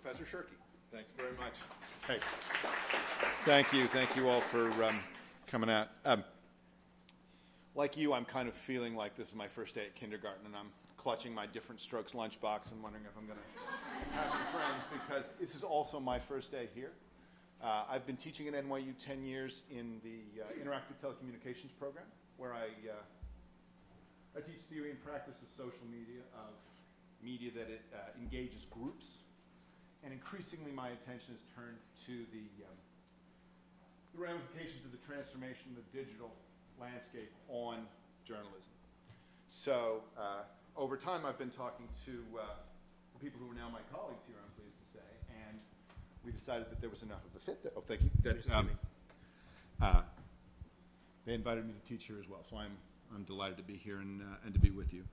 Professor Shirky. Thanks very much. Hey, thank you all for coming out. Like you, I'm kind of feeling like this is my first day at kindergarten, and I'm clutching my different strokes lunchbox and wondering if I'm going to have any friends, because this is also my first day here. I've been teaching at NYU 10 years in the interactive telecommunications program, where I teach theory and practice of social media, of media that it engages groups. And increasingly, my attention is turned to the ramifications of the transformation of the digital landscape on journalism. So over time, I've been talking to the people who are now my colleagues here, I'm pleased to say, and we decided that there was enough of a fit. Thank you. They invited me to teach here as well, so I'm delighted to be here and to be with you.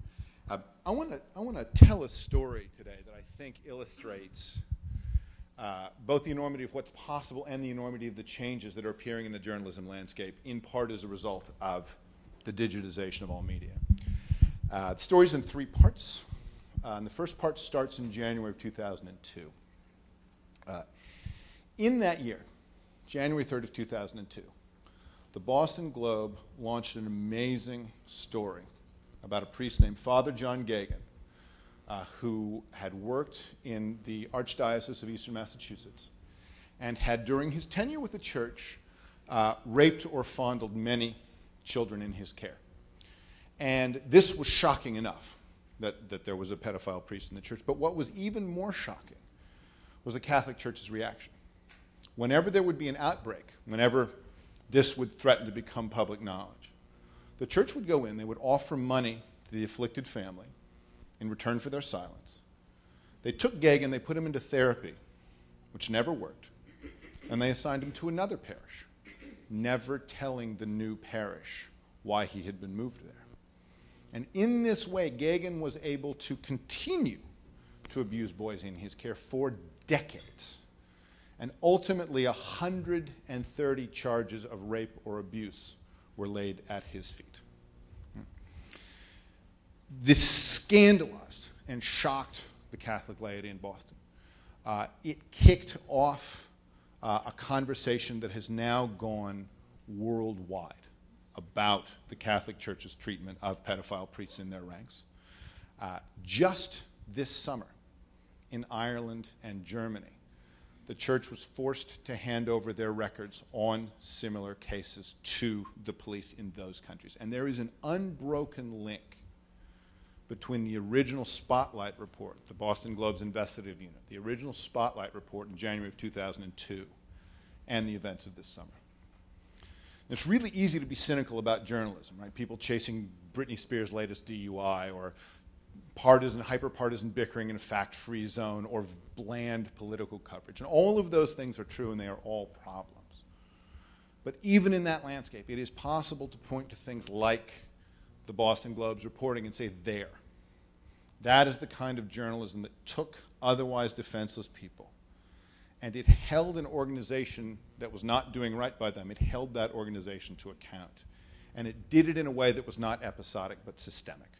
I want to tell a story today that I think illustrates both the enormity of what's possible and the enormity of the changes that are appearing in the journalism landscape, in part as a result of the digitization of all media. The story's in three parts. And the first part starts in January of 2002. In that year, January 3rd of 2002, the Boston Globe launched an amazing story about a priest named Father John Geoghegan, who had worked in the Archdiocese of Eastern Massachusetts and had, during his tenure with the church, raped or fondled many children in his care. And this was shocking enough that there was a pedophile priest in the church. But what was even more shocking was the Catholic Church's reaction. Whenever there would be an outbreak, whenever this would threaten to become public knowledge, the church would go in, they would offer money to the afflicted family in return for their silence. They took Geoghegan, they put him into therapy, which never worked, and they assigned him to another parish, never telling the new parish why he had been moved there. And in this way, Geoghegan was able to continue to abuse boys in his care for decades. And ultimately, 130 charges of rape or abuse were laid at his feet. This scandalized and shocked the Catholic laity in Boston. It kicked off a conversation that has now gone worldwide about the Catholic Church's treatment of pedophile priests in their ranks. Just this summer, in Ireland and Germany, the church was forced to hand over their records on similar cases to the police in those countries. And there is an unbroken link between the original Spotlight report, the Boston Globe's investigative unit, the original Spotlight report in January of 2002, and the events of this summer. It's really easy to be cynical about journalism, right? People chasing Britney Spears' latest DUI, or hyper-partisan bickering in a fact-free zone, or bland political coverage. And all of those things are true, and they are all problems. But even in that landscape, it is possible to point to things like the Boston Globe's reporting and say, there. That is the kind of journalism that took otherwise defenseless people, and it held an organization that was not doing right by them. It held that organization to account. And it did it in a way that was not episodic but systemic.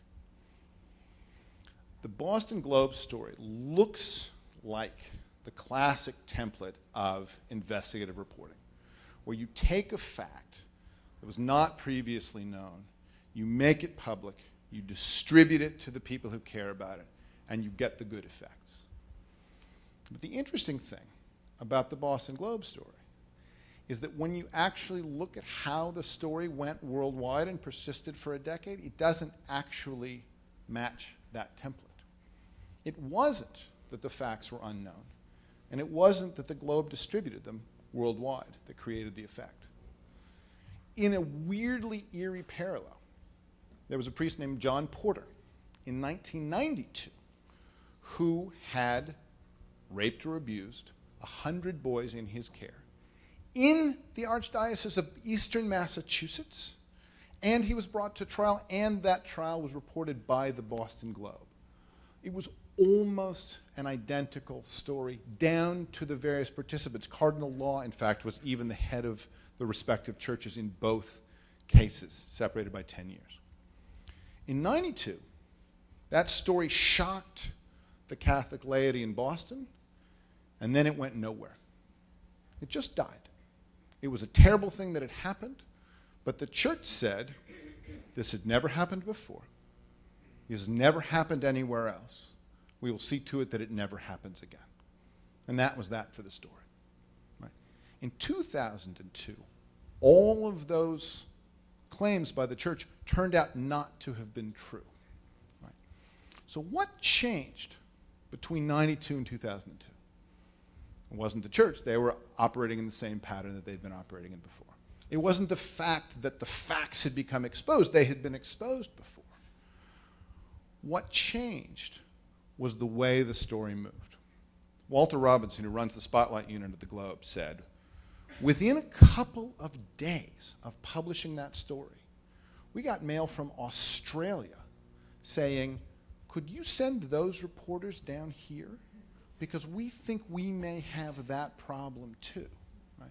The Boston Globe story looks like the classic template of investigative reporting, where you take a fact that was not previously known, you make it public, you distribute it to the people who care about it, and you get the good effects. But the interesting thing about the Boston Globe story is that when you actually look at how the story went worldwide and persisted for a decade, it doesn't actually match that template. It wasn't that the facts were unknown, and it wasn't that the Globe distributed them worldwide that created the effect. In a weirdly eerie parallel, there was a priest named John Porter in 1992 who had raped or abused 100 boys in his care in the Archdiocese of Eastern Massachusetts, and he was brought to trial, and that trial was reported by the Boston Globe. It was almost an identical story down to the various participants. Cardinal Law, in fact, was even the head of the respective churches in both cases, separated by 10 years. In '92, that story shocked the Catholic laity in Boston, and then it went nowhere. It just died. It was a terrible thing that had happened, but the church said this had never happened before. This has never happened anywhere else. We will see to it that it never happens again. And that was that for the story. Right? In 2002, all of those claims by the church turned out not to have been true. Right? So what changed between 92 and 2002? It wasn't the church. They were operating in the same pattern that they'd been operating in before. It wasn't the fact that the facts had become exposed. They had been exposed before. What changed was the way the story moved. Walter Robinson, who runs the Spotlight unit at the Globe, said, within a couple of days of publishing that story, we got mail from Australia saying, could you send those reporters down here? Because we think we may have that problem too. Right?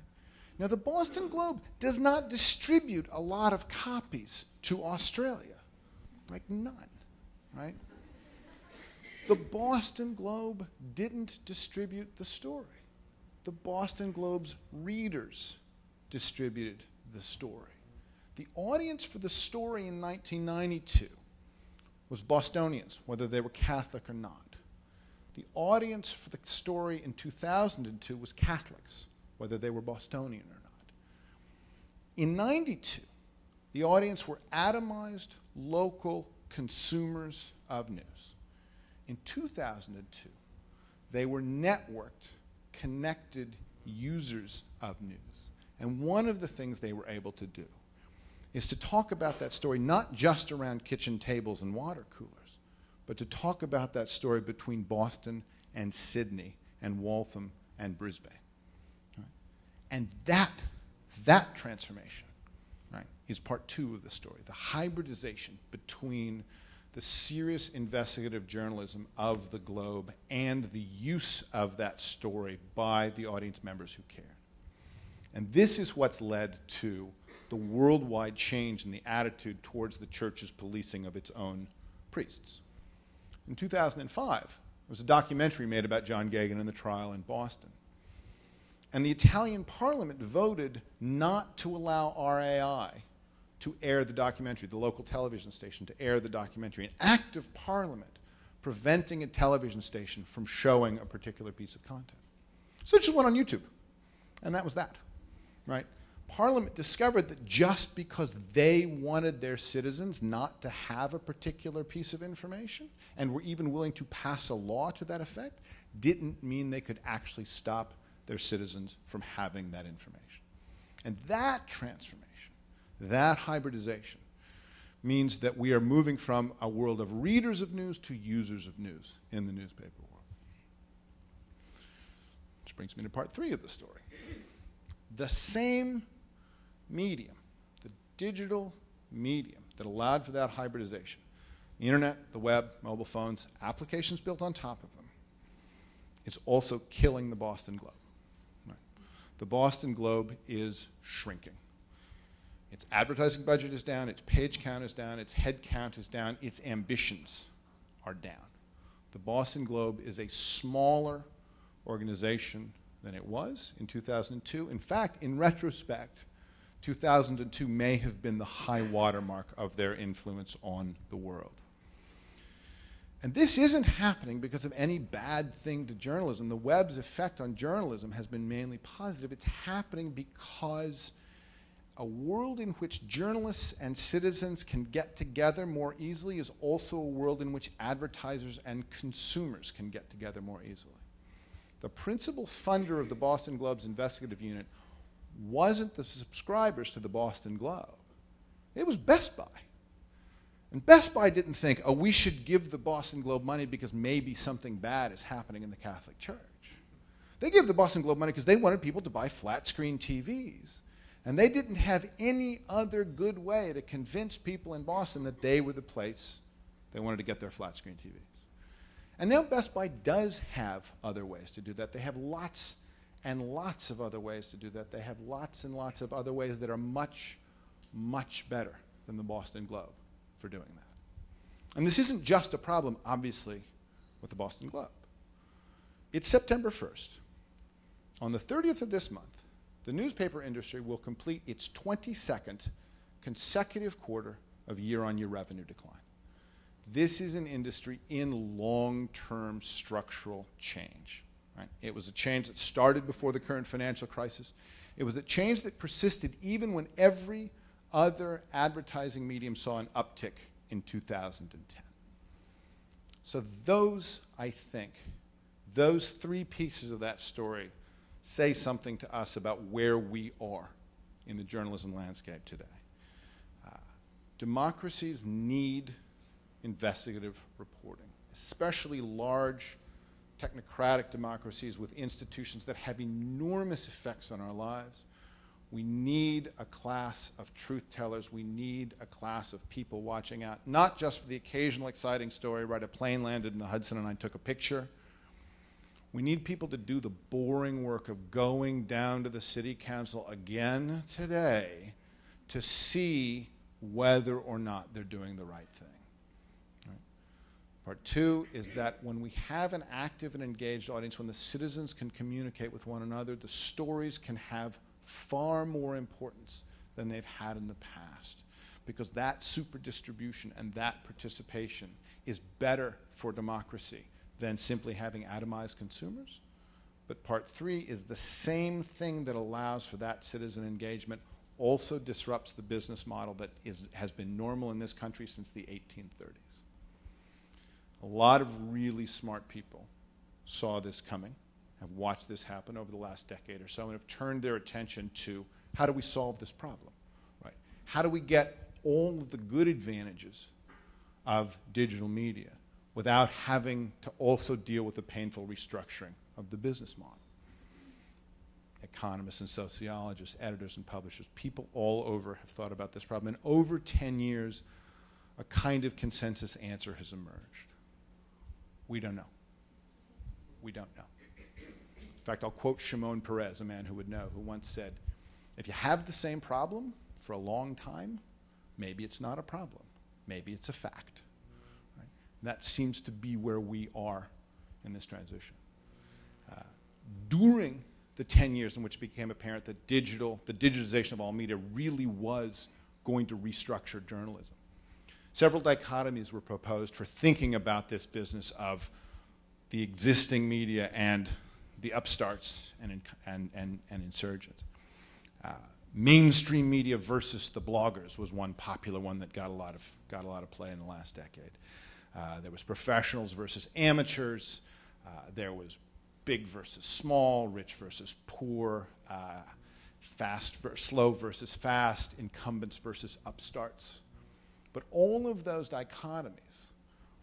Now, the Boston Globe does not distribute a lot of copies to Australia, like none. Right? The Boston Globe didn't distribute the story. The Boston Globe's readers distributed the story. The audience for the story in 1992 was Bostonians, whether they were Catholic or not. The audience for the story in 2002 was Catholics, whether they were Bostonian or not. In 92, the audience were atomized, local consumers of news. In 2002, they were networked, connected users of news. And one of the things they were able to do is to talk about that story not just around kitchen tables and water coolers, but to talk about that story between Boston and Sydney and Waltham and Brisbane. Right? And that transformation, right, is part two of the story, the hybridization between the serious investigative journalism of the Globe and the use of that story by the audience members who cared. And this is what's led to the worldwide change in the attitude towards the church's policing of its own priests. In 2005, there was a documentary made about John Gagan and the trial in Boston. And the Italian parliament voted not to allow RAI to air the documentary, the local television station to air the documentary, an act of parliament preventing a television station from showing a particular piece of content. So it just went on YouTube, and that was that, right? Parliament discovered that just because they wanted their citizens not to have a particular piece of information and were even willing to pass a law to that effect didn't mean they could actually stop their citizens from having that information. And that transformation, that hybridization, means that we are moving from a world of readers of news to users of news in the newspaper world. Which brings me to part three of the story. The same medium, the digital medium that allowed for that hybridization, the internet, the web, mobile phones, applications built on top of them, is also killing the Boston Globe. Right? The Boston Globe is shrinking. Its advertising budget is down, its page count is down, its head count is down, its ambitions are down. The Boston Globe is a smaller organization than it was in 2002. In fact, in retrospect, 2002 may have been the high watermark of their influence on the world. And this isn't happening because of any bad thing to journalism. The web's effect on journalism has been mainly positive. It's happening because a world in which journalists and citizens can get together more easily is also a world in which advertisers and consumers can get together more easily. The principal funder of the Boston Globe's investigative unit wasn't the subscribers to the Boston Globe. It was Best Buy. And Best Buy didn't think, oh, we should give the Boston Globe money because maybe something bad is happening in the Catholic Church. They gave the Boston Globe money because they wanted people to buy flat-screen TVs. And they didn't have any other good way to convince people in Boston that they were the place they wanted to get their flat-screen TVs. And now Best Buy does have other ways to do that. They have lots and lots of other ways to do that. They have lots and lots of other ways that are much, much better than the Boston Globe for doing that. And this isn't just a problem, obviously, with the Boston Globe. It's September 1st. On the 30th of this month, the newspaper industry will complete its 22nd consecutive quarter of year-on-year revenue decline. This is an industry in long-term structural change. Right? It was a change that started before the current financial crisis. It was a change that persisted even when every other advertising medium saw an uptick in 2010. So those, I think, those three pieces of that story say something to us about where we are in the journalism landscape today. Democracies need investigative reporting, especially large technocratic democracies with institutions that have enormous effects on our lives. We need a class of truth tellers. We need a class of people watching out, not just for the occasional exciting story, right, a plane landed in the Hudson and I took a picture. We need people to do the boring work of going down to the city council again today to see whether or not they're doing the right thing. Right? Part two is that when we have an active and engaged audience, when the citizens can communicate with one another, the stories can have far more importance than they've had in the past, because that super distribution and that participation is better for democracy than simply having atomized consumers. But part three is the same thing that allows for that citizen engagement also disrupts the business model that has been normal in this country since the 1830s. A lot of really smart people saw this coming, have watched this happen over the last decade or so, and have turned their attention to how do we solve this problem, right? How do we get all of the good advantages of digital media without having to also deal with the painful restructuring of the business model? Economists and sociologists, editors and publishers, people all over have thought about this problem. And over 10 years, a kind of consensus answer has emerged. We don't know. We don't know. In fact, I'll quote Shimon Peres, a man who would know, who once said, if you have the same problem for a long time, maybe it's not a problem. Maybe it's a fact. Right? And that seems to be where we are in this transition. During the 10 years in which it became apparent that the digitization of all media really was going to restructure journalism, several dichotomies were proposed for thinking about this business of the existing media and the upstarts and insurgents. Mainstream media versus the bloggers was one popular one that got a lot of play in the last decade. There was professionals versus amateurs. There was big versus small, rich versus poor, slow versus fast, incumbents versus upstarts. But all of those dichotomies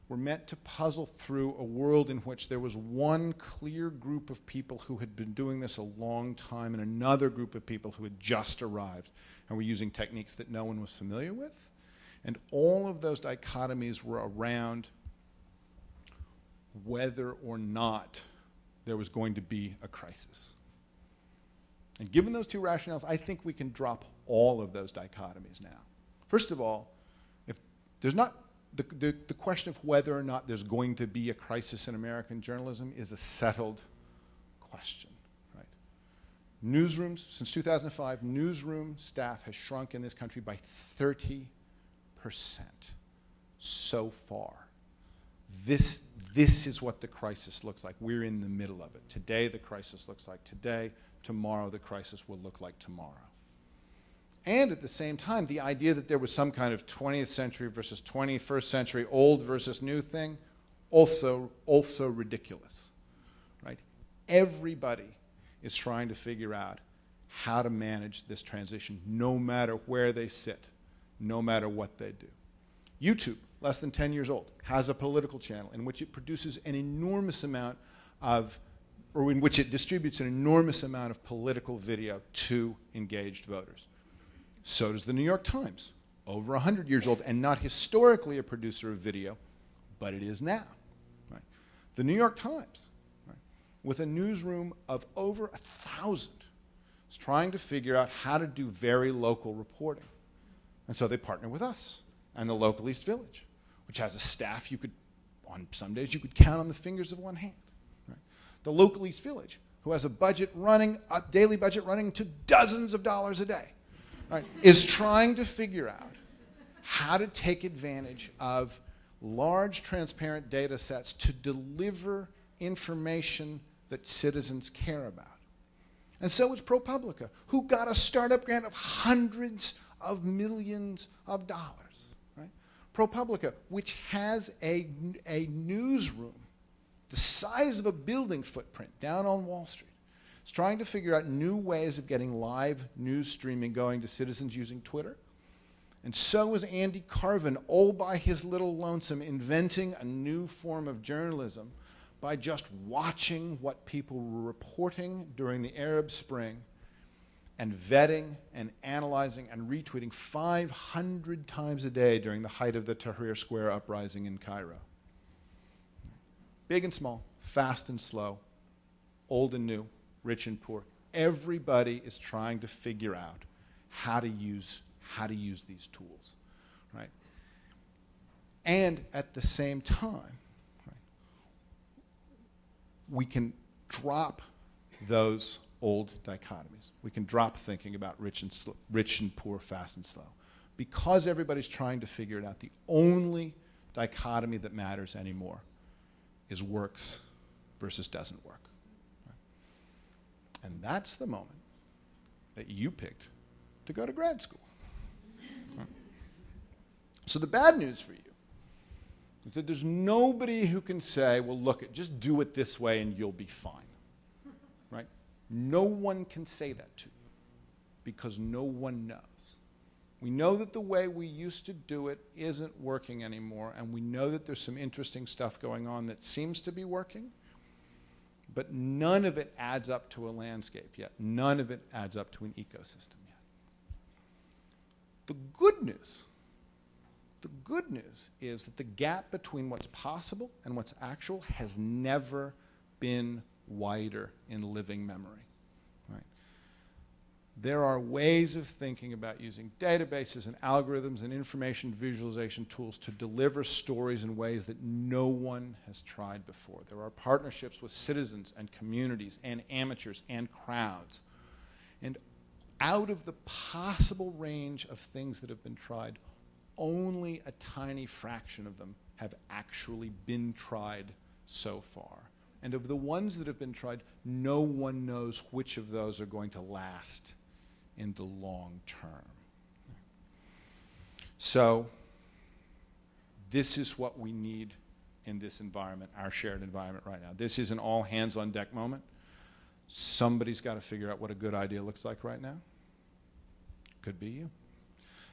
were meant to puzzle through a world in which there was one clear group of people who had been doing this a long time and another group of people who had just arrived and were using techniques that no one was familiar with. And all of those dichotomies were around whether or not there was going to be a crisis. And given those two rationales, I think we can drop all of those dichotomies now. First of all, if there's not the question of whether or not there's going to be a crisis in American journalism is a settled question, right? Newsrooms, since 2005, newsroom staff has shrunk in this country by 30% so far. This is what the crisis looks like. We're in the middle of it. Today, the crisis looks like today. Tomorrow, the crisis will look like tomorrow. And at the same time, the idea that there was some kind of 20th century versus 21st century, old versus new thing, also ridiculous, right? Everybody is trying to figure out how to manage this transition, no matter where they sit, no matter what they do. YouTube, less than 10 years old, has a political channel in which it produces an enormous amount of, or in which it distributes an enormous amount of political video to engaged voters. So does the New York Times, over 100 years old, and not historically a producer of video, but it is now. Right? The New York Times, right, with a newsroom of over 1,000, is trying to figure out how to do very local reporting. And so they partner with us and the local East Village, which has a staff on some days you could count on the fingers of one hand. Right? The local East Village who has a budget running, a daily budget running to dozens of dollars a day, right, is trying to figure out how to take advantage of large transparent data sets to deliver information that citizens care about. And so is ProPublica, who got a startup grant of hundreds of millions of dollars. Right? ProPublica, which has a newsroom the size of a building footprint down on Wall Street, is trying to figure out new ways of getting live news streaming going to citizens using Twitter. And so is Andy Carvin, all by his little lonesome, inventing a new form of journalism by just watching what people were reporting during the Arab Spring and vetting and analyzing and retweeting 500 times a day during the height of the Tahrir Square uprising in Cairo. Big and small, fast and slow, old and new, rich and poor. Everybody is trying to figure out how to use these tools, right? And at the same time, right, we can drop those old dichotomies. We can drop thinking about rich and poor, fast and slow. Because everybody's trying to figure it out, the only dichotomy that matters anymore is works versus doesn't work. Right? And that's the moment that you picked to go to grad school. Right? So the bad news for you is that there's nobody who can say, well, look, just do it this way and you'll be fine. Right? No one can say that to you because no one knows. We know that the way we used to do it isn't working anymore, and we know that there's some interesting stuff going on that seems to be working, but none of it adds up to a landscape yet. None of it adds up to an ecosystem yet. The good news is that the gap between what's possible and what's actual has never been wider in living memory. Right? There are ways of thinking about using databases and algorithms and information visualization tools to deliver stories in ways that no one has tried before. There are partnerships with citizens and communities and amateurs and crowds. And out of the possible range of things that have been tried, only a tiny fraction of them have actually been tried so far. And of the ones that have been tried, no one knows which of those are going to last in the long term. So this is what we need in this environment, our shared environment right now. This is an all hands on deck moment. Somebody's got to figure out what a good idea looks like right now. Could be you.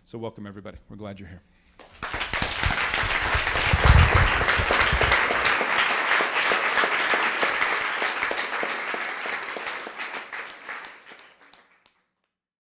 So welcome everybody. We're glad you're here.